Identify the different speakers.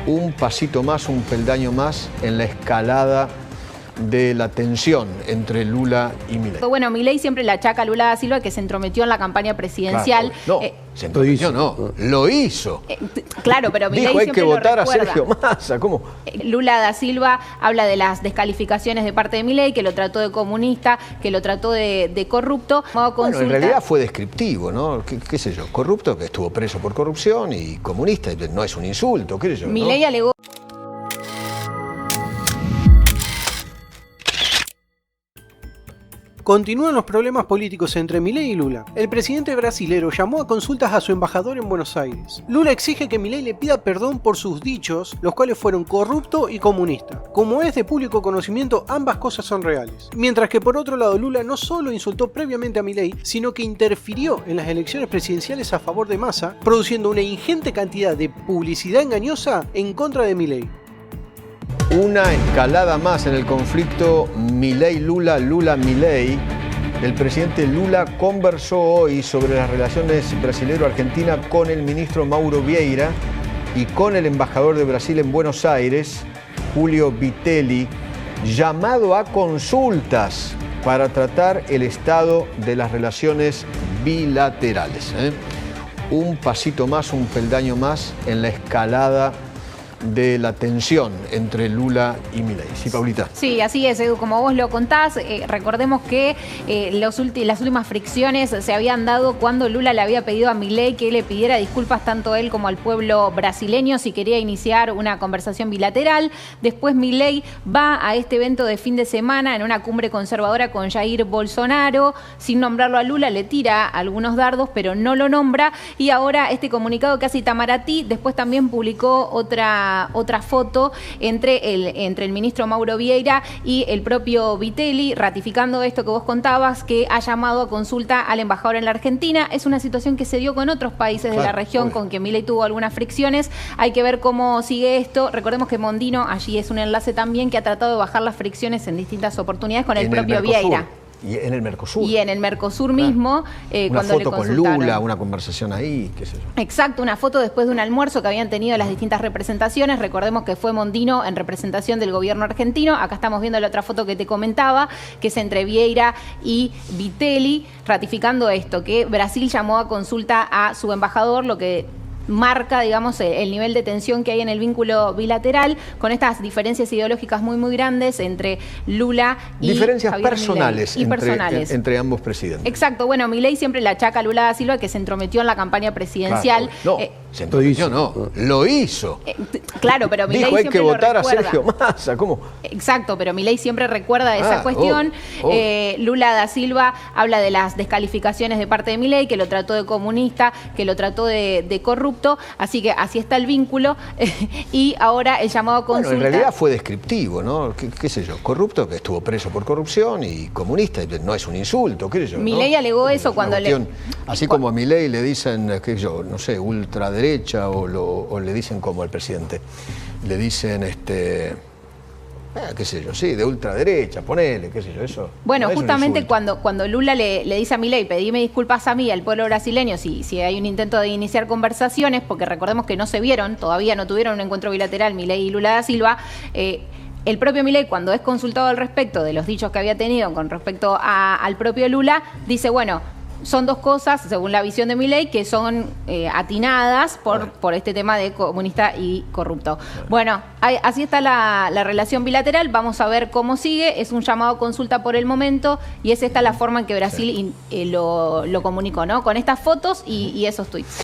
Speaker 1: un pasito más, un peldaño más en la escalada de la tensión entre Lula y Milei.
Speaker 2: Bueno, Milei siempre le achaca a Lula da Silva que se entrometió en la campaña presidencial.
Speaker 1: Claro, no, se entrometió, no, lo hizo.
Speaker 2: Claro, pero Milei
Speaker 1: dijo hay
Speaker 2: siempre
Speaker 1: que votar
Speaker 2: lo
Speaker 1: a Sergio Massa, ¿cómo?
Speaker 2: Lula da Silva habla de las descalificaciones de parte de Milei, que lo trató de comunista, que lo trató de corrupto.
Speaker 1: Bueno, en realidad fue descriptivo, ¿no? ¿Qué sé yo? Corrupto, que estuvo preso por corrupción, y comunista, no es un insulto, qué sé yo.
Speaker 2: Milei alegó.
Speaker 3: Continúan los problemas políticos entre Milei y Lula. El presidente brasilero llamó a consultas a su embajador en Buenos Aires. Lula exige que Milei le pida perdón por sus dichos, los cuales fueron corrupto y comunista. Como es de público conocimiento, ambas cosas son reales. Mientras que por otro lado, Lula no solo insultó previamente a Milei, sino que interfirió en las elecciones presidenciales a favor de Massa, produciendo una ingente cantidad de publicidad engañosa en contra de Milei.
Speaker 1: Una escalada más en el conflicto Milei-Lula, Lula-Milei. El presidente Lula conversó hoy sobre las relaciones brasilero-argentina con el ministro Mauro Vieira y con el embajador de Brasil en Buenos Aires, Julio Vitelli, llamado a consultas para tratar el estado de las relaciones bilaterales. Un pasito más, un peldaño más en la escalada de la tensión entre Lula y Milei. ¿Sí, Paulita?
Speaker 2: Sí, así es, Edu, como vos lo contás, recordemos que las últimas fricciones se habían dado cuando Lula le había pedido a Milei que le pidiera disculpas tanto a él como al pueblo brasileño si quería iniciar una conversación bilateral. Después Milei va a este evento de fin de semana en una cumbre conservadora con Jair Bolsonaro, sin nombrarlo a Lula, le tira algunos dardos, pero no lo nombra, y ahora este comunicado que hace Itamaraty después también publicó otra foto entre el ministro Mauro Vieira y el propio Vitelli, ratificando esto que vos contabas, que ha llamado a consulta al embajador en la Argentina. Es una situación que se dio con otros países de la región, con que Milei tuvo algunas fricciones. Hay que ver cómo sigue esto. Recordemos que Mondino, allí es un enlace también, que ha tratado de bajar las fricciones en distintas oportunidades con el propio Vieira.
Speaker 1: Y en el Mercosur.
Speaker 2: Y en el Mercosur mismo,
Speaker 1: una
Speaker 2: cuando
Speaker 1: foto
Speaker 2: le
Speaker 1: con Lula, una conversación ahí, qué sé yo.
Speaker 2: Exacto, una foto después de un almuerzo que habían tenido las distintas representaciones. Recordemos que fue Mondino en representación del gobierno argentino. Acá estamos viendo la otra foto que te comentaba, que es entre Vieira y Vitelli, ratificando esto, que Brasil llamó a consulta a su embajador, lo que marca, digamos, el nivel de tensión que hay en el vínculo bilateral, con estas diferencias ideológicas muy grandes entre Lula y
Speaker 1: diferencias
Speaker 2: Javier
Speaker 1: personales,
Speaker 2: Milei,
Speaker 1: entre ambos presidentes.
Speaker 2: Exacto. Bueno, Milei siempre le achaca a Lula da Silva que se entrometió en la campaña presidencial.
Speaker 1: Claro, no, se entrometió, no, lo hizo.
Speaker 2: Claro, pero Milei
Speaker 1: dijo hay
Speaker 2: siempre
Speaker 1: que votar
Speaker 2: lo
Speaker 1: a Sergio Massa, ¿cómo?
Speaker 2: Exacto, pero Milei siempre recuerda esa cuestión. Lula da Silva habla de las descalificaciones de parte de Milei, que lo trató de comunista, que lo trató de corrupto. Así que así está el vínculo y ahora el llamado a consulta.
Speaker 1: Bueno, en realidad fue descriptivo, ¿no? ¿Qué sé yo? Corrupto, que estuvo preso por corrupción, y comunista, no es un insulto, qué sé yo.
Speaker 2: Milei alegó eso cuando
Speaker 1: así como a Milei le dicen, qué sé yo, no sé, ultraderecha, o le dicen como al presidente, le dicen qué sé yo, sí, de ultraderecha, ponele, qué sé yo, eso.
Speaker 2: Bueno,
Speaker 1: no
Speaker 2: justamente cuando Lula le dice a Milei, pedime disculpas a mí, al pueblo brasileño, si hay un intento de iniciar conversaciones, porque recordemos que no se vieron, todavía no tuvieron un encuentro bilateral Milei y Lula da Silva. El propio Milei, cuando es consultado al respecto de los dichos que había tenido con respecto al propio Lula, dice, bueno, son dos cosas, según la visión de Milei, que son atinadas por este tema de comunista y corrupto. Bueno, así está la relación bilateral. Vamos a ver cómo sigue. Es un llamado a consulta por el momento y es esta la forma en que Brasil lo comunicó, ¿no? Con estas fotos y esos tuits.